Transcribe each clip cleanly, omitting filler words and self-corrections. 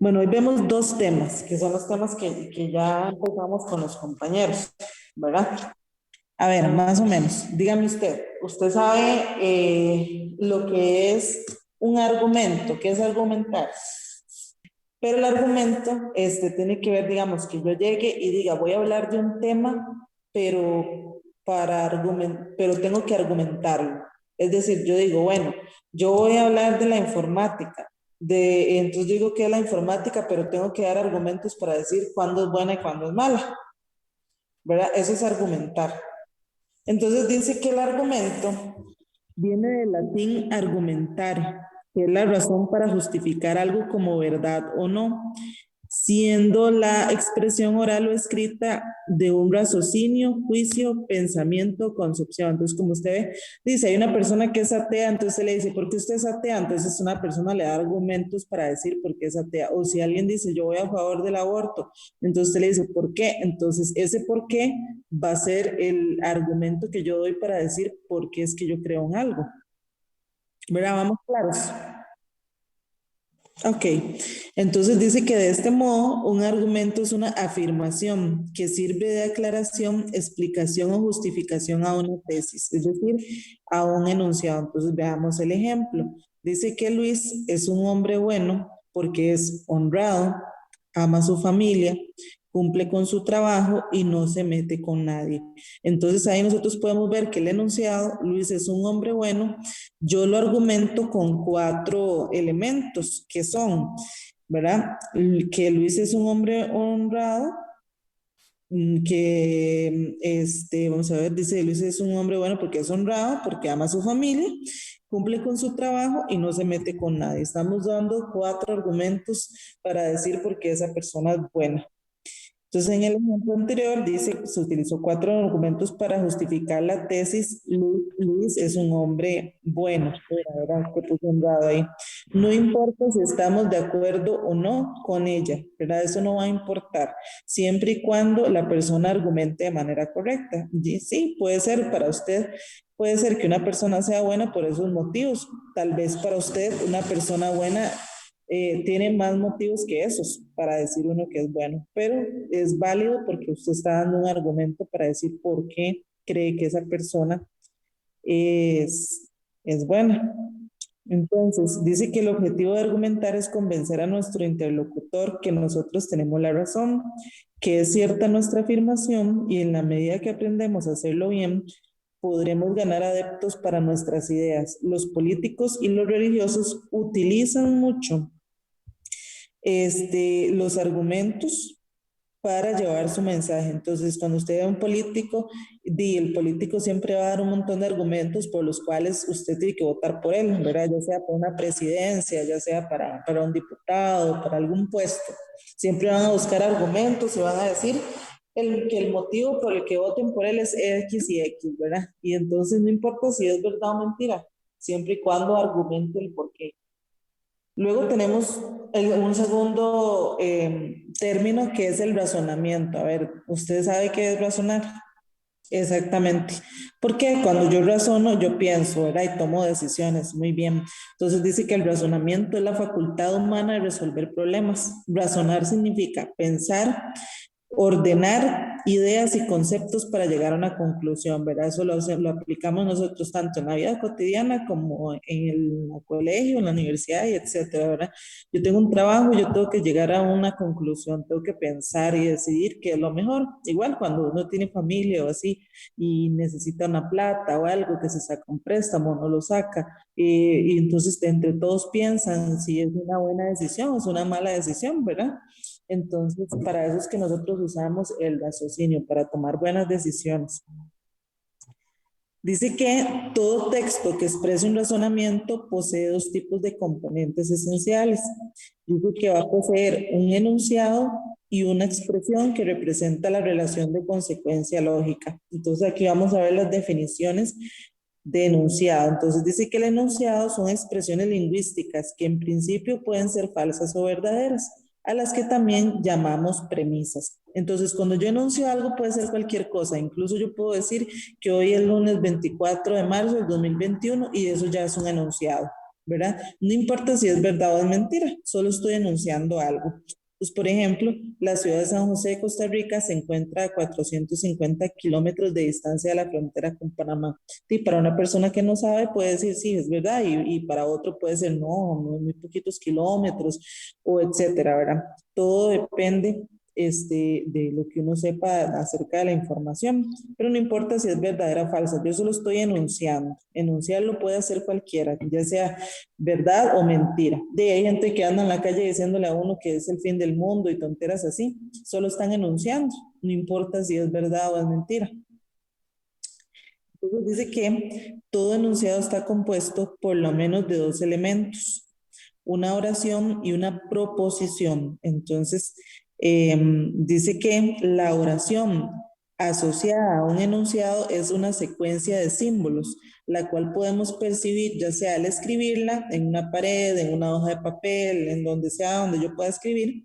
Bueno, hoy vemos dos temas, que son los temas que ya empezamos con los compañeros, ¿verdad? A ver, más o menos, dígame usted sabe lo que es un argumento, qué es argumentar, pero el argumento tiene que ver, digamos, que yo llegue y diga, voy a hablar de un tema, pero tengo que argumentarlo. Es decir, yo digo, bueno, yo voy a hablar de la informática, entonces digo que es la informática, pero tengo que dar argumentos para decir cuándo es buena y cuándo es mala, ¿verdad? Eso es argumentar. Entonces dice que el argumento viene del latín argumentare, que es la razón para justificar algo como verdad o no, siendo la expresión oral o escrita de un raciocinio, juicio, pensamiento, concepción. Entonces, como usted ve, dice, hay una persona que es atea, entonces se le dice, ¿por qué usted es atea? Entonces una persona le da argumentos para decir por qué es atea. O si alguien dice, yo voy a favor del aborto, entonces usted le dice, ¿por qué? Entonces ese por qué va a ser el argumento que yo doy para decir por qué es que yo creo en algo. ¿Verdad? Vamos claros. Ok, entonces dice que de este modo un argumento es una afirmación que sirve de aclaración, explicación o justificación a una tesis, es decir, a un enunciado. Entonces veamos el ejemplo. Dice que Luis es un hombre bueno porque es honrado, ama a su familia, cumple con su trabajo y no se mete con nadie. Entonces ahí nosotros podemos ver que el enunciado, Luis es un hombre bueno, yo lo argumento con cuatro elementos que son, ¿verdad? Que Luis es un hombre honrado, vamos a ver, dice Luis es un hombre bueno porque es honrado, porque ama a su familia, cumple con su trabajo y no se mete con nadie. Estamos dando cuatro argumentos para decir por qué esa persona es buena. Entonces, en el ejemplo anterior dice que se utilizó cuatro argumentos para justificar la tesis. Luis es un hombre bueno, ¿verdad? Que puso un dado ahí. No importa si estamos de acuerdo o no con ella, ¿verdad? Eso no va a importar, siempre y cuando la persona argumente de manera correcta. Y sí, puede ser para usted, puede ser que una persona sea buena por esos motivos. Tal vez para usted una persona buena tiene más motivos que esos para decir uno que es bueno, pero es válido porque usted está dando un argumento para decir por qué cree que esa persona es, es buena. Entonces, dice que el objetivo de argumentar es convencer a nuestro interlocutor que nosotros tenemos la razón, que es cierta nuestra afirmación y en la medida que aprendemos a hacerlo bien, podremos ganar adeptos para nuestras ideas. Los políticos y los religiosos utilizan mucho los argumentos para llevar su mensaje. Entonces, cuando usted ve a un político, el político siempre va a dar un montón de argumentos por los cuales usted tiene que votar por él, ¿verdad? Ya sea para una presidencia, ya sea para un diputado, para algún puesto. Siempre van a buscar argumentos y van a decir que el motivo por el que voten por él es X y X, ¿verdad? Y entonces no importa si es verdad o mentira, siempre y cuando argumente el porqué. Luego tenemos un segundo término que es el razonamiento. A ver, ¿usted sabe qué es razonar? Exactamente. Porque cuando yo razono, yo pienso, ¿verdad? Y tomo decisiones. Muy bien. Entonces dice que el razonamiento es la facultad humana de resolver problemas. Razonar significa pensar, ordenar ideas y conceptos para llegar a una conclusión, ¿verdad? Eso lo aplicamos nosotros tanto en la vida cotidiana como en el colegio, en la universidad y etcétera, ¿verdad? Yo tengo un trabajo, yo tengo que llegar a una conclusión, tengo que pensar y decidir qué es lo mejor. Igual cuando uno tiene familia o así y necesita una plata o algo que se saca un préstamo, no lo saca. Y entonces entre todos piensan si es una buena decisión o es una mala decisión, ¿verdad? Entonces, para eso es que nosotros usamos el raciocinio, para tomar buenas decisiones. Dice que todo texto que exprese un razonamiento posee dos tipos de componentes esenciales. Dice que va a poseer un enunciado y una expresión que representa la relación de consecuencia lógica. Entonces aquí vamos a ver las definiciones de enunciado. Entonces dice que el enunciado son expresiones lingüísticas que en principio pueden ser falsas o verdaderas, a las que también llamamos premisas. Entonces, cuando yo enuncio algo puede ser cualquier cosa, incluso yo puedo decir que hoy es lunes 24 de marzo del 2021 y eso ya es un enunciado. ¿verdad? No importa si es verdad o es mentira, solo estoy enunciando algo. Pues, por ejemplo, la ciudad de San José de Costa Rica se encuentra a 450 kilómetros de distancia de la frontera con Panamá. Y para una persona que no sabe puede decir sí, es verdad, y para otro puede ser no, muy poquitos kilómetros, o etcétera, ¿verdad? Todo depende de lo que uno sepa acerca de la información, pero no importa si es verdadera o falsa, yo solo estoy enunciando. Enunciarlo puede hacer cualquiera, ya sea verdad o mentira. De ahí hay gente que anda en la calle diciéndole a uno que es el fin del mundo y tonteras así, solo están enunciando, no importa si es verdad o es mentira. Entonces dice que todo enunciado está compuesto por lo menos de dos elementos, una oración y una proposición. Entonces, dice que la oración asociada a un enunciado es una secuencia de símbolos, la cual podemos percibir ya sea al escribirla en una pared, en una hoja de papel, en donde sea donde yo pueda escribir,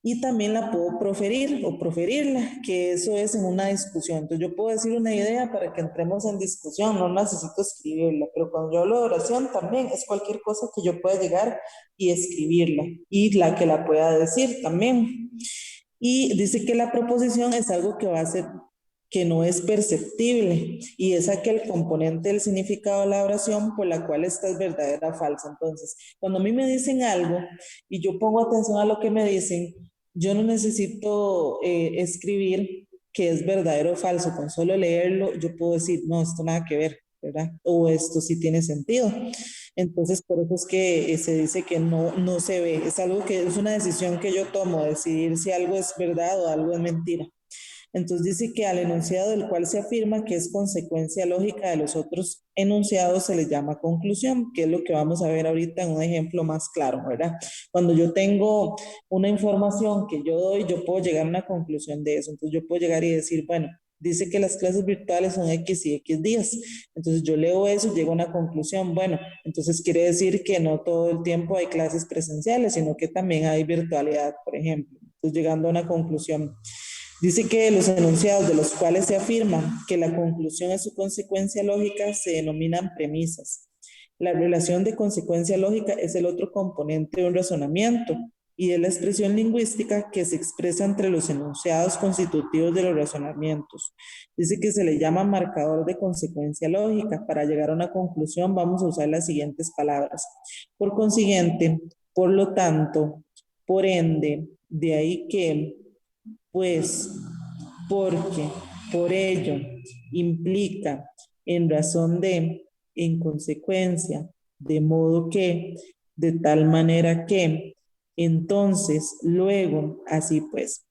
y también la puedo proferir o proferirla, que eso es en una discusión. Entonces yo puedo decir una idea para que entremos en discusión, no necesito escribirla, pero cuando yo hablo de oración también es cualquier cosa que yo pueda llegar y escribirla y la que la pueda decir también. Y dice que la proposición es algo que va a ser que no es perceptible y es aquel componente del significado de la oración por la cual esta es verdadera o falsa. Entonces, cuando a mí me dicen algo y yo pongo atención a lo que me dicen, yo no necesito escribir que es verdadero o falso, con solo leerlo yo puedo decir, no, esto nada que ver, ¿verdad? O esto sí tiene sentido. Entonces, por eso es que se dice que no se ve, es algo que es una decisión que yo tomo, decidir si algo es verdad o algo es mentira. Entonces dice que al enunciado del cual se afirma que es consecuencia lógica de los otros enunciados se le llama conclusión, que es lo que vamos a ver ahorita en un ejemplo más claro, ¿verdad? Cuando yo tengo una información que yo doy, yo puedo llegar a una conclusión de eso. Entonces yo puedo llegar y decir, bueno, dice que las clases virtuales son X y X días. Entonces yo leo eso y llego a una conclusión. Bueno, entonces quiere decir que no todo el tiempo hay clases presenciales, sino que también hay virtualidad, por ejemplo. Entonces llegando a una conclusión. Dice que los enunciados de los cuales se afirma que la conclusión es su consecuencia lógica se denominan premisas. La relación de consecuencia lógica es el otro componente de un razonamiento y es la expresión lingüística que se expresa entre los enunciados constitutivos de los razonamientos. Dice que se le llama marcador de consecuencia lógica. Para llegar a una conclusión vamos a usar las siguientes palabras. Por consiguiente, por lo tanto, por ende, de ahí que, pues, porque, por ello, implica, en razón de, en consecuencia, de modo que, de tal manera que, entonces, luego, así pues.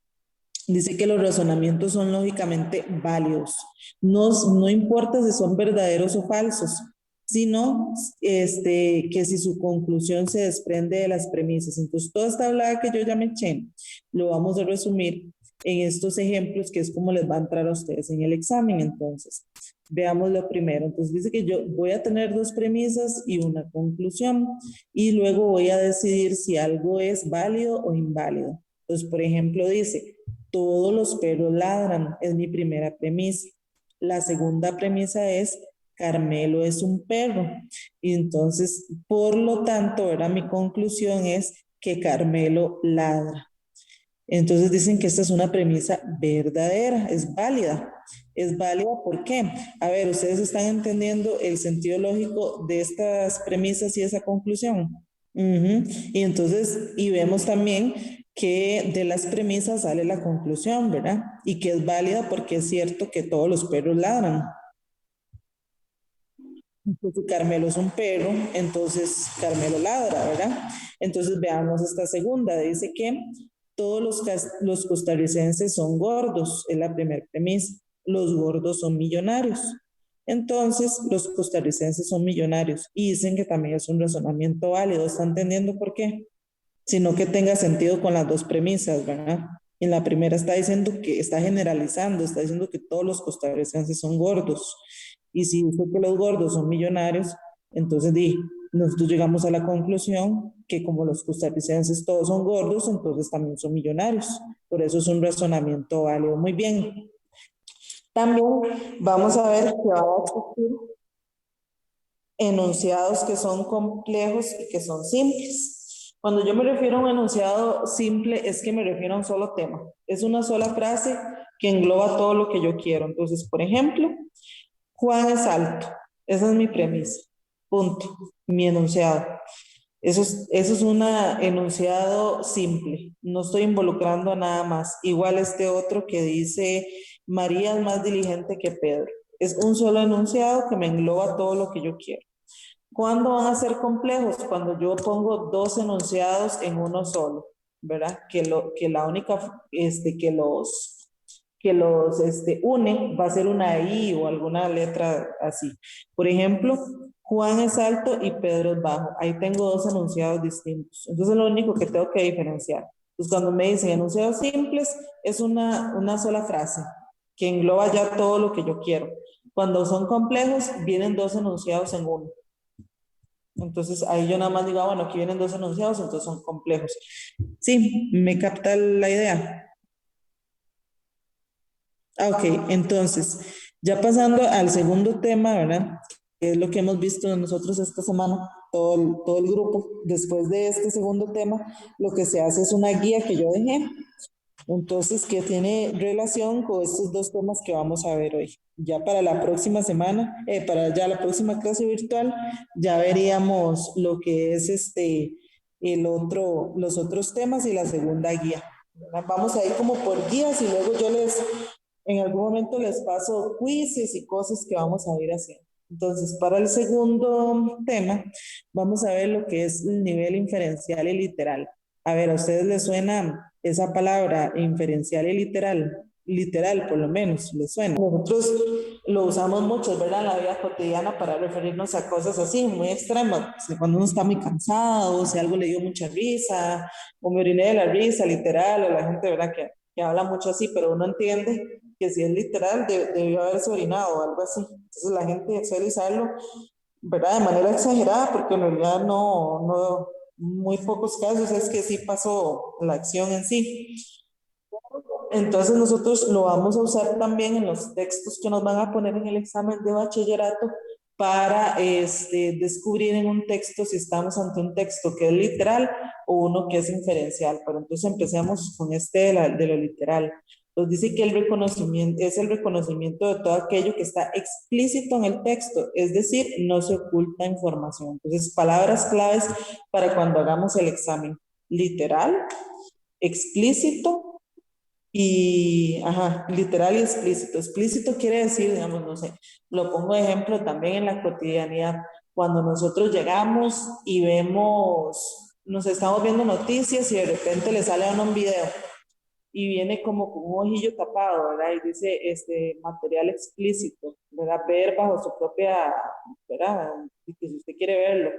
Dice que los razonamientos son lógicamente válidos. No importa si son verdaderos o falsos, sino que si su conclusión se desprende de las premisas. Entonces, toda esta hablada que yo ya me eché, lo vamos a resumir en estos ejemplos, que es como les va a entrar a ustedes en el examen. Entonces, veamos lo primero. Entonces, dice que yo voy a tener dos premisas y una conclusión, y luego voy a decidir si algo es válido o inválido. Entonces, por ejemplo, dice, todos los perros ladran, es mi primera premisa. La segunda premisa es, Carmelo es un perro. Y entonces, por lo tanto, ahora mi conclusión es que Carmelo ladra. Entonces dicen que esta es una premisa verdadera, es válida. Es válida, ¿por qué? A ver, ¿ustedes están entendiendo el sentido lógico de estas premisas y esa conclusión? Y entonces, y vemos también que de las premisas sale la conclusión, ¿verdad? Y que es válida porque es cierto que todos los perros ladran. Entonces, Carmelo es un perro, entonces Carmelo ladra, ¿verdad? Entonces veamos esta segunda, dice que todos los costarricenses son gordos, es la primera premisa. Los gordos son millonarios. Entonces, los costarricenses son millonarios y dicen que también es un razonamiento válido. ¿Está entendiendo por qué? Sino que tenga sentido con las dos premisas, ¿verdad? En la primera está diciendo que está generalizando, está diciendo que todos los costarricenses son gordos. Y si dice que los gordos son millonarios, entonces nosotros llegamos a la conclusión que como los costarricenses todos son gordos, entonces también son millonarios. Por eso es un razonamiento válido. Muy bien. También vamos a ver que va a existir enunciados que son complejos y que son simples. Cuando yo me refiero a un enunciado simple, es que me refiero a un solo tema. Es una sola frase que engloba todo lo que yo quiero. Entonces, por ejemplo, Juan es alto. Esa es mi premisa. Punto. Mi enunciado. Eso es un enunciado simple. No estoy involucrando a nada más. Igual este otro que dice, María es más diligente que Pedro. Es un solo enunciado que me engloba todo lo que yo quiero. ¿Cuándo van a ser complejos? Cuando yo pongo dos enunciados en uno solo, ¿verdad? Que la única, que los une va a ser una I o alguna letra así. Por ejemplo, Juan es alto y Pedro es bajo. Ahí tengo dos enunciados distintos. Entonces, lo único que tengo que diferenciar. Pues cuando me dicen enunciados simples, es una sola frase que engloba ya todo lo que yo quiero. Cuando son complejos, vienen dos enunciados en uno. Entonces ahí yo nada más digo, bueno, aquí vienen dos enunciados, entonces son complejos. Sí, me capta la idea. Ok, entonces, ya pasando al segundo tema, ¿verdad? Que es lo que hemos visto nosotros esta semana, todo el grupo. Después de este segundo tema, lo que se hace es una guía que yo dejé, entonces, que tiene relación con estos dos temas que vamos a ver hoy. Ya para la próxima semana, para ya la próxima clase virtual, ya veríamos lo que es los otros temas y la segunda guía. Vamos a ir como por guías y luego en algún momento les paso quizzes y cosas que vamos a ir haciendo. Entonces, para el segundo tema, vamos a ver lo que es el nivel inferencial y literal. A ver, ¿a ustedes les suena esa palabra inferencial y literal? Literal, por lo menos, les suena. Nosotros lo usamos mucho, ¿verdad? En la vida cotidiana para referirnos a cosas así, muy extremas. Cuando uno está muy cansado, si algo le dio mucha risa, o me oriné de la risa, literal, o la gente, ¿verdad? Que habla mucho así, pero uno entiende que si es literal, debió haberse orinado o algo así. Entonces la gente suele usarlo, ¿verdad? De manera exagerada, porque en realidad no, muy pocos casos es que sí pasó la acción en sí. Entonces nosotros lo vamos a usar también en los textos que nos van a poner en el examen de bachillerato para descubrir en un texto si estamos ante un texto que es literal o uno que es inferencial. Pero entonces empecemos con de lo literal. Nos dice que el reconocimiento es el reconocimiento de todo aquello que está explícito en el texto, es decir, no se oculta información. Entonces, palabras claves para cuando hagamos el examen: literal, explícito y, ajá, literal y explícito. Explícito quiere decir, digamos, no sé, lo pongo de ejemplo también en la cotidianidad. Cuando nosotros llegamos y nos estamos viendo noticias y de repente le sale a uno un video y viene como con un ojillo tapado, ¿verdad? Y dice, material explícito, ¿verdad? Ver bajo su propia, ¿verdad? Y que si usted quiere verlo,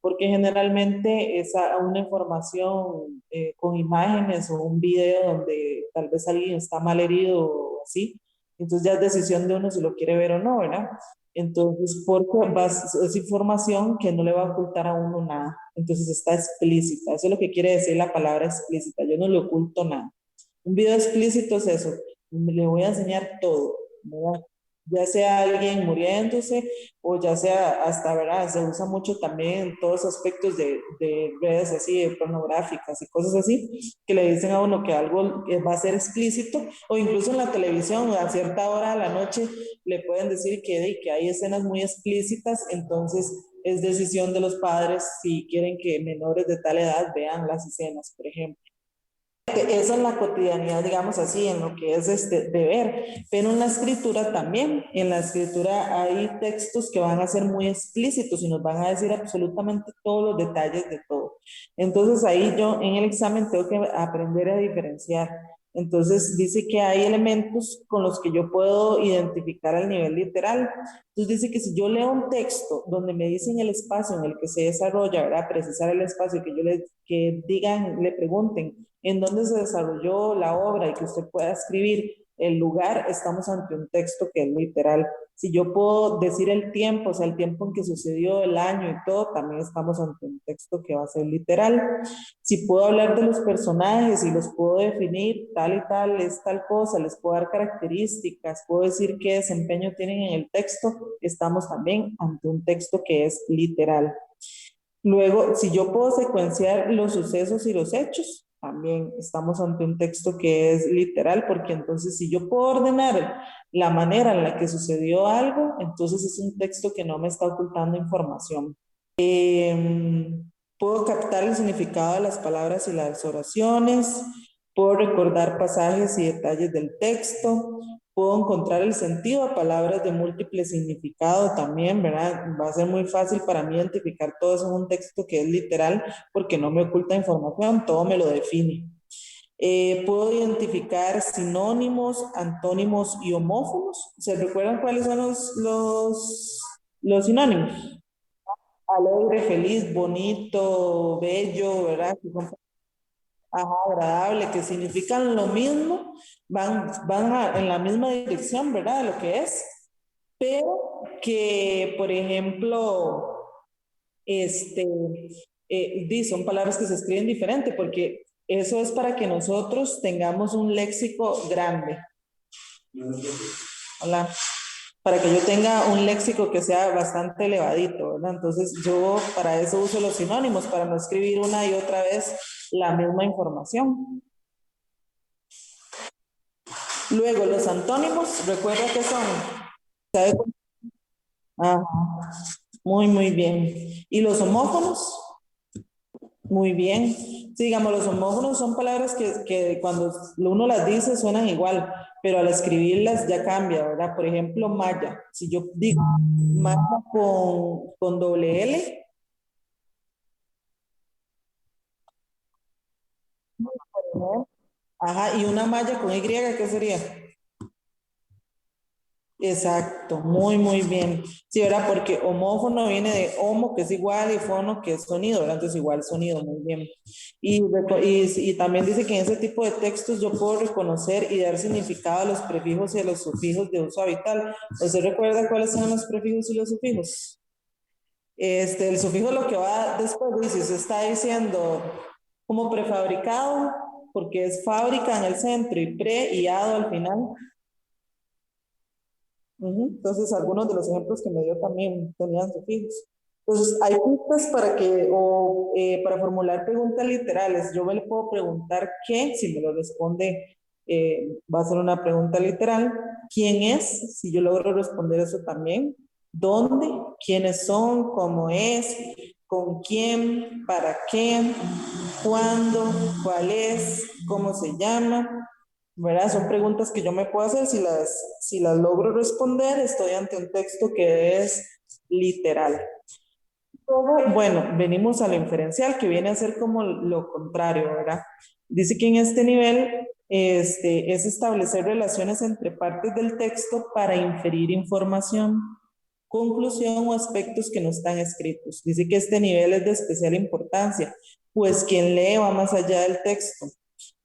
porque generalmente es una información con imágenes o un video donde tal vez alguien está mal herido o así, entonces ya es decisión de uno si lo quiere ver o no, ¿verdad? Entonces, porque es información que no le va a ocultar a uno nada, entonces está explícita, eso es lo que quiere decir la palabra explícita, yo no le oculto nada. Un video explícito es eso, le voy a enseñar todo, ¿verdad? Ya sea alguien muriéndose o ya sea hasta, ¿verdad? Se usa mucho también en todos aspectos de redes así, de pornográficas y cosas así, que le dicen a uno que algo va a ser explícito, o incluso en la televisión a cierta hora de la noche le pueden decir que hay escenas muy explícitas, entonces es decisión de los padres si quieren que menores de tal edad vean las escenas, por ejemplo. Eso en la cotidianidad, digamos así, en lo que es de ver, pero en la escritura también, en la escritura hay textos que van a ser muy explícitos y nos van a decir absolutamente todos los detalles de todo. Entonces ahí yo en el examen tengo que aprender a diferenciar. Entonces dice que hay elementos con los que yo puedo identificar el nivel literal. Entonces dice que si yo leo un texto donde me dicen el espacio en el que se desarrolla, ¿verdad? Precisar el espacio, que digan, le pregunten en dónde se desarrolló la obra y que usted pueda escribir el lugar, estamos ante un texto que es literal. Si yo puedo decir el tiempo, o sea, el tiempo en que sucedió, el año y todo, también estamos ante un texto que va a ser literal. Si puedo hablar de los personajes y los puedo definir, tal y tal es tal cosa, les puedo dar características, puedo decir qué desempeño tienen en el texto, estamos también ante un texto que es literal. Luego, si yo puedo secuenciar los sucesos y los hechos, también estamos ante un texto que es literal, porque entonces si yo puedo ordenar la manera en la que sucedió algo, entonces es un texto que no me está ocultando información. Puedo captar el significado de las palabras y las oraciones, puedo recordar pasajes y detalles del texto, puedo encontrar el sentido a palabras de múltiple significado también, ¿verdad? Va a ser muy fácil para mí identificar todo eso en un texto que es literal porque no me oculta información, todo me lo define. Puedo identificar sinónimos, antónimos y homófonos. ¿Se recuerdan cuáles son los sinónimos? Alegre, feliz, bonito, bello, ¿verdad? Que son, ajá, agradable, que significan lo mismo, en la misma dirección, ¿verdad? De lo que es, pero que, por ejemplo, este, son palabras que se escriben diferente, porque eso es para que nosotros tengamos un léxico grande. Hola. Para que yo tenga un léxico que sea bastante elevadito, ¿verdad? Entonces yo para eso uso los sinónimos, para no escribir una y otra vez la misma información. Luego, los antónimos, recuerda que son. ¿Sabe? Ajá, muy bien. ¿Y los homófonos? Muy bien. Sí, digamos, los homófonos son palabras que cuando uno las dice suenan igual, pero al escribirlas ya cambia, ¿verdad? Por ejemplo, maya. Si yo digo maya con doble L, ajá, y una malla con Y, ¿qué sería? Exacto, muy bien. Sí, ¿verdad? Porque homófono viene de homo, que es igual, y fono, que es sonido, ¿verdad? Entonces igual sonido, muy bien. Y también dice que en ese tipo de textos yo puedo reconocer y dar significado a los prefijos y a los sufijos de uso habitual. ¿Usted recuerda cuáles son los prefijos y los sufijos? El sufijo lo que va después, dice, se está diciendo como prefabricado, porque es fábrica en el centro y pre y ado al final. Entonces, algunos de los ejemplos que me dio también tenían sufijos. Entonces, hay pistas para para formular preguntas literales. Yo me le puedo preguntar qué, si me lo responde, va a ser una pregunta literal. ¿Quién es? Si yo logro responder eso también. ¿Dónde? ¿Quiénes son? ¿Cómo es? ¿Con quién? ¿Para qué? ¿Cuándo? ¿Cuál es? ¿Cómo se llama? ¿Verdad? Son preguntas que yo me puedo hacer. Si las logro responder, estoy ante un texto que es literal. Bueno, venimos a lo inferencial, que viene a ser como lo contrario, ¿verdad? Dice que en este nivel es establecer relaciones entre partes del texto para inferir información, conclusión o aspectos que no están escritos. Dice que este nivel es de especial importancia, pues quien lee va más allá del texto.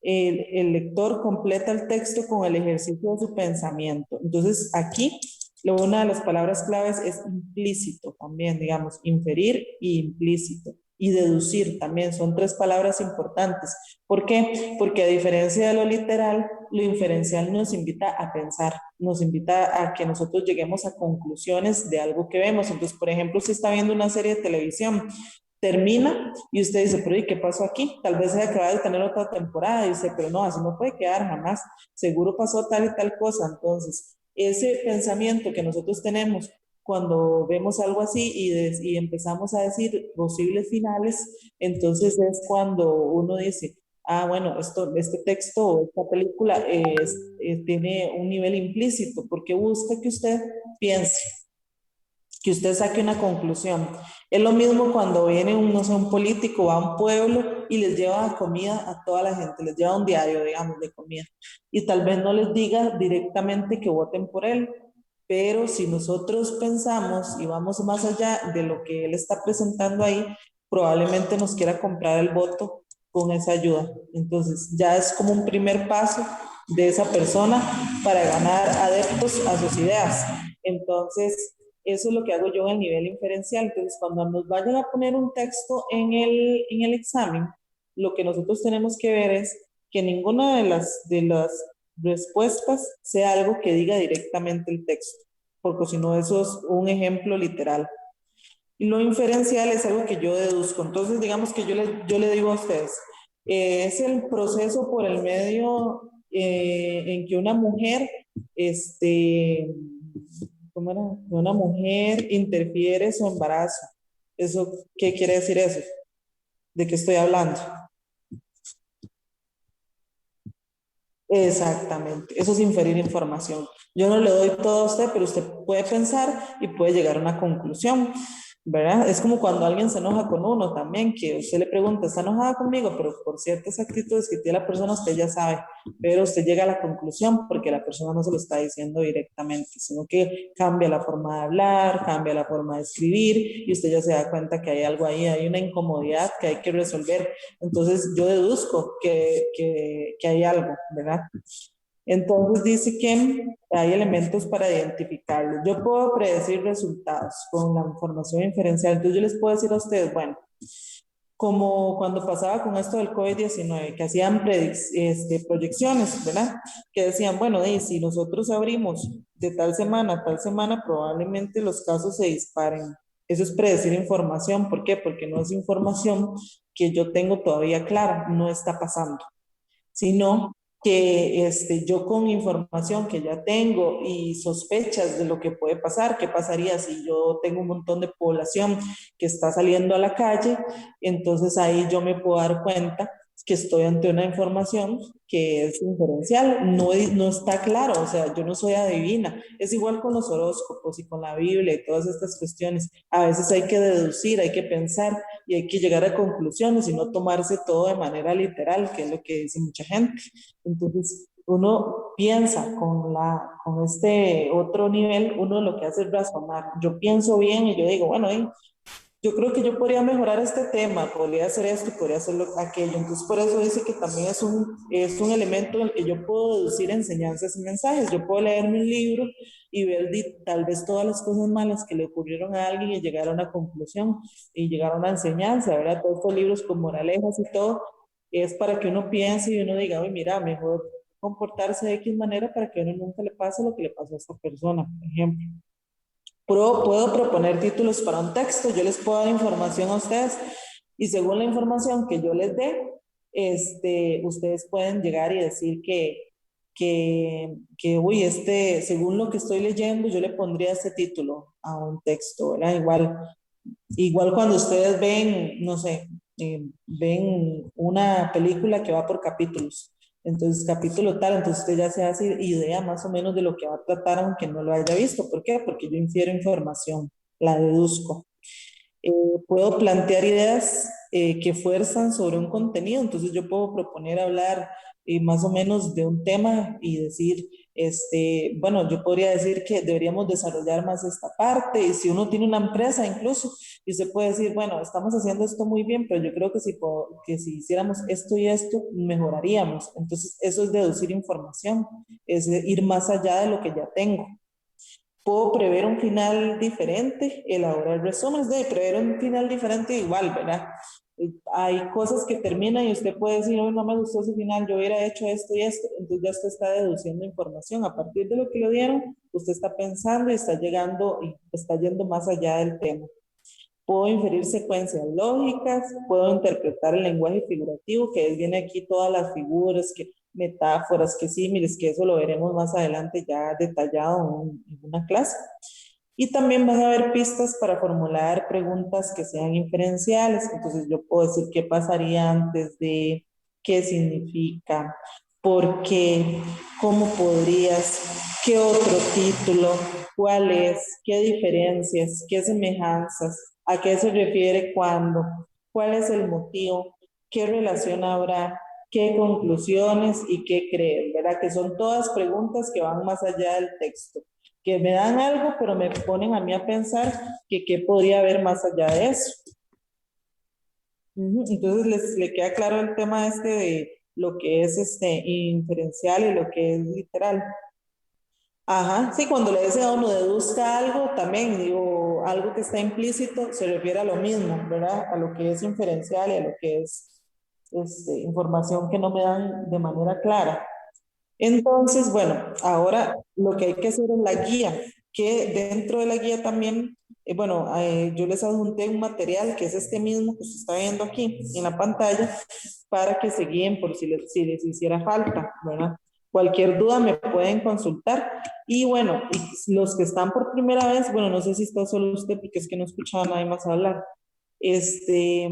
El lector completa el texto con el ejercicio de su pensamiento. Entonces, aquí una de las palabras claves es implícito también, digamos, inferir y implícito. Y deducir también son tres palabras importantes. ¿Por qué? Porque a diferencia de lo literal, lo inferencial nos invita a pensar, nos invita a que nosotros lleguemos a conclusiones de algo que vemos. Entonces, por ejemplo, si está viendo una serie de televisión, termina y usted dice, pero ¿y qué pasó aquí? Tal vez se acaba de tener otra temporada y dice, pero no, así no puede quedar jamás, seguro pasó tal y tal cosa. Entonces, ese pensamiento que nosotros tenemos cuando vemos algo así y empezamos a decir posibles finales, entonces es cuando uno dice, ah, bueno, este texto o esta película tiene un nivel implícito, porque busca que usted piense, que usted saque una conclusión. Es lo mismo cuando viene un, no sé, un político a un pueblo y les lleva comida a toda la gente, les lleva un diario, digamos, de comida. Y tal vez no les diga directamente que voten por él, pero si nosotros pensamos y vamos más allá de lo que él está presentando ahí, probablemente nos quiera comprar el voto con esa ayuda. Entonces, ya es como un primer paso de esa persona para ganar adeptos a sus ideas. Entonces, eso es lo que hago yo en el nivel inferencial. Entonces, cuando nos vayan a poner un texto en el examen, lo que nosotros tenemos que ver es que ninguna de las respuestas sea algo que diga directamente el texto, porque si no, eso es un ejemplo literal. Y lo inferencial es algo que yo deduzco. Entonces, digamos que yo le digo a ustedes, es el proceso por el medio en que una mujer, este, ¿cómo era? Una mujer interfiere su embarazo. ¿Eso qué quiere decir eso? ¿De qué estoy hablando? Exactamente, eso es inferir información. Yo no le doy todo a usted, pero usted puede pensar y puede llegar a una conclusión, ¿verdad? Es como cuando alguien se enoja con uno también, que usted le pregunta, ¿está enojada conmigo? Pero por ciertas actitudes que tiene la persona, usted ya sabe, pero usted llega a la conclusión porque la persona no se lo está diciendo directamente, sino que cambia la forma de hablar, cambia la forma de escribir y usted ya se da cuenta que hay algo ahí, hay una incomodidad que hay que resolver. Entonces yo deduzco que hay algo, ¿verdad? Entonces dice que hay elementos para identificarlos. Yo puedo predecir resultados con la información inferencial. Entonces yo les puedo decir a ustedes, bueno, como cuando pasaba con esto del COVID-19, que hacían proyecciones, ¿verdad? Que decían, bueno, si nosotros abrimos de tal semana a tal semana, probablemente los casos se disparen. Eso es predecir información. ¿Por qué? Porque no es información que yo tengo todavía clara, no está pasando, sino que yo con información que ya tengo y sospechas de lo que puede pasar, qué pasaría si yo tengo un montón de población que está saliendo a la calle, entonces ahí yo me puedo dar cuenta que estoy ante una información que es inferencial, no está claro, o sea, yo no soy adivina. Es igual con los horóscopos y con la Biblia y todas estas cuestiones. A veces hay que deducir, hay que pensar y hay que llegar a conclusiones y no tomarse todo de manera literal, que es lo que dice mucha gente. Entonces, uno piensa con este otro nivel, uno lo que hace es razonar. Yo pienso bien y yo digo, bueno, yo creo que yo podría mejorar este tema, podría hacer esto, podría hacer aquello. Entonces, por eso dice que también es un elemento en el que yo puedo deducir enseñanzas y mensajes. Yo puedo leerme un libro y ver tal vez todas las cosas malas que le ocurrieron a alguien y llegar a una conclusión y llegar a una enseñanza, ¿verdad? Todos estos libros con moralejas y todo es para que uno piense y uno diga, oye, mira, mejor comportarse de X manera para que a uno nunca le pase lo que le pasó a esta persona, por ejemplo. Puedo proponer títulos para un texto, yo les puedo dar información a ustedes y según la información que yo les dé, ustedes pueden llegar y decir uy, según lo que estoy leyendo, yo le pondría este título a un texto, ¿verdad? Igual cuando ustedes ven, no sé, ven una película que va por capítulos. Entonces, capítulo tal, entonces usted ya se hace idea más o menos de lo que va a tratar, aunque no lo haya visto. ¿Por qué? Porque yo infiero información, la deduzco. Puedo plantear ideas que fuerzan sobre un contenido, entonces yo puedo proponer hablar más o menos de un tema y decir, bueno, yo podría decir que deberíamos desarrollar más esta parte y si uno tiene una empresa incluso, y usted puede decir, bueno, estamos haciendo esto muy bien, pero yo creo que que si hiciéramos esto y esto, mejoraríamos. Entonces, eso es deducir información, es ir más allá de lo que ya tengo. Puedo prever un final diferente, elaborar resúmenes de prever un final diferente igual, ¿verdad? Hay cosas que terminan y usted puede decir, hoy no me gustó ese final, yo hubiera hecho esto y esto, entonces ya usted está deduciendo información. A partir de lo que le dieron, usted está pensando y está llegando y está yendo más allá del tema. Puedo inferir secuencias lógicas, puedo interpretar el lenguaje figurativo, que viene aquí todas las figuras, metáforas, que símiles, que eso lo veremos más adelante ya detallado en una clase. Y también van a haber pistas para formular preguntas que sean inferenciales. Entonces yo puedo decir qué pasaría antes de, qué significa, por qué, cómo podrías, qué otro título, cuál es, qué diferencias, qué semejanzas, a qué se refiere cuándo, cuál es el motivo, qué relación habrá, qué conclusiones y qué creer, ¿verdad? Que son todas preguntas que van más allá del texto, que me dan algo, pero me ponen a mí a pensar que qué podría haber más allá de eso. Entonces, ¿le queda claro el tema lo que es inferencial y lo que es literal. Ajá, sí, cuando le dicen a uno deduzca algo, también digo, algo que está implícito se refiere a lo mismo, ¿verdad? A lo que es inferencial y a lo que es información que no me dan de manera clara. Entonces, bueno, ahora lo que hay que hacer es la guía, que dentro de la guía también, yo les adjunté un material que es este mismo que se está viendo aquí en la pantalla para que se guíen por si les hiciera falta, ¿verdad? Cualquier duda me pueden consultar. Y bueno, y los que están por primera vez, bueno, no sé si está solo usted porque es que no escuchaba a nadie más hablar. Este,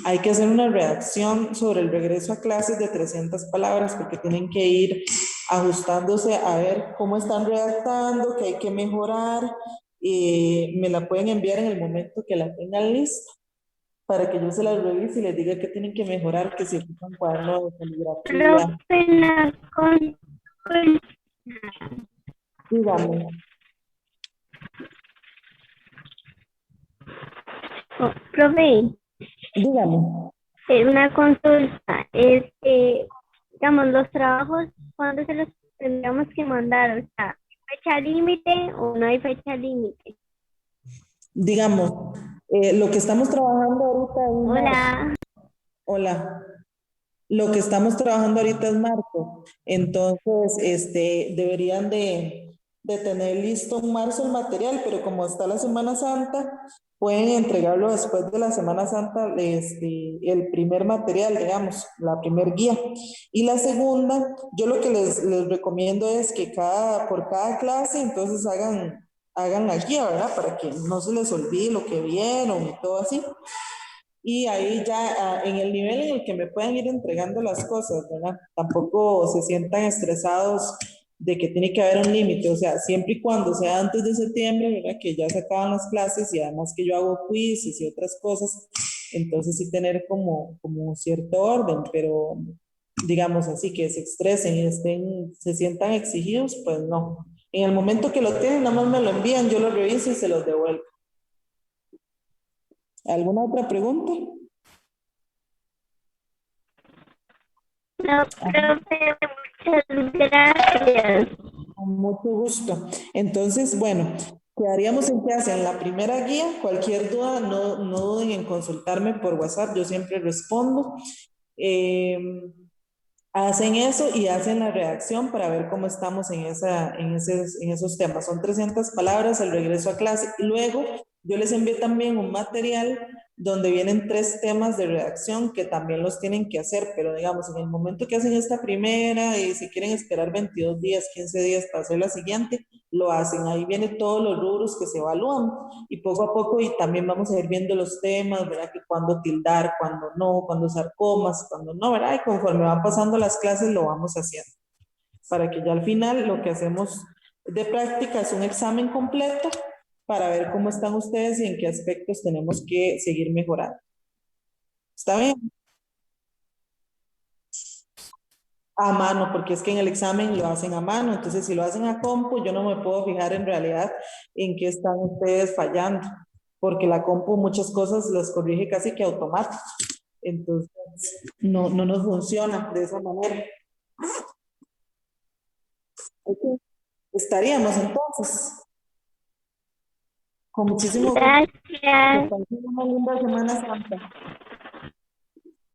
hay que hacer una redacción sobre el regreso a clases de 300 palabras porque tienen que ir ajustándose a ver cómo están redactando, qué hay que mejorar. Y me la pueden enviar en el momento que la tengan lista para que yo se las revise y les diga qué tienen que mejorar, que si ocupan cuaderno de caligrafía. Profe, la consulta, Dígame, profe, dígame. una consulta, digamos, los trabajos, ¿cuándo se los tendríamos que mandar? O sea, ¿fecha límite o no hay fecha límite? Digamos, lo que estamos trabajando ahorita es marzo. Hola, Hola. Lo que estamos trabajando ahorita es marzo, entonces deberían de tener listo en marzo el material, pero como está la Semana Santa, pueden entregarlo después de la Semana Santa, el primer material, digamos, la primer guía. Y la segunda, yo lo que les recomiendo es que por cada clase, entonces hagan la guía, ¿verdad? Para que no se les olvide lo que vieron y todo así. Y ahí ya en el nivel en el que me puedan ir entregando las cosas, ¿verdad? Tampoco se sientan estresados de que tiene que haber un límite, o sea, siempre y cuando sea antes de septiembre, ¿verdad? Que ya se acaban las clases y además que yo hago quizzes y otras cosas, entonces sí tener como cierto orden, pero digamos así, que se estresen y se sientan exigidos, pues no. En el momento que lo tienen, nada más me lo envían, yo lo reviso y se los devuelvo. ¿Alguna otra pregunta? no, profe, muchas gracias. Con mucho gusto. Entonces, bueno, quedaríamos en que hacen la primera guía. Cualquier duda, no duden en consultarme por WhatsApp, yo siempre respondo. Eh, Hacen eso y hacen la redacción para ver cómo estamos en esos temas. Son 300 palabras, el regreso a clase. Y luego yo les envié también un material donde vienen 3 temas de redacción que también los tienen que hacer, pero digamos, en el momento que hacen esta primera y si quieren esperar 22 días, 15 días para hacer la siguiente, lo hacen. Ahí vienen todos los rubros que se evalúan y poco a poco y también vamos a ir viendo los temas, ¿verdad? Que cuándo tildar, cuándo no, cuándo usar comas, cuándo no, ¿verdad? Y conforme van pasando las clases lo vamos haciendo. Para que ya al final lo que hacemos de práctica es un examen completo para ver cómo están ustedes y en qué aspectos tenemos que seguir mejorando. ¿Está bien? A mano, porque es que en el examen lo hacen a mano, entonces si lo hacen a compu, yo no me puedo fijar en realidad en qué están ustedes fallando, porque la compu muchas cosas las corrige casi que automático, entonces no nos funciona de esa manera. Ok, estaríamos entonces, con muchísimo gusto, que Gracias. pasen una linda Semana Santa.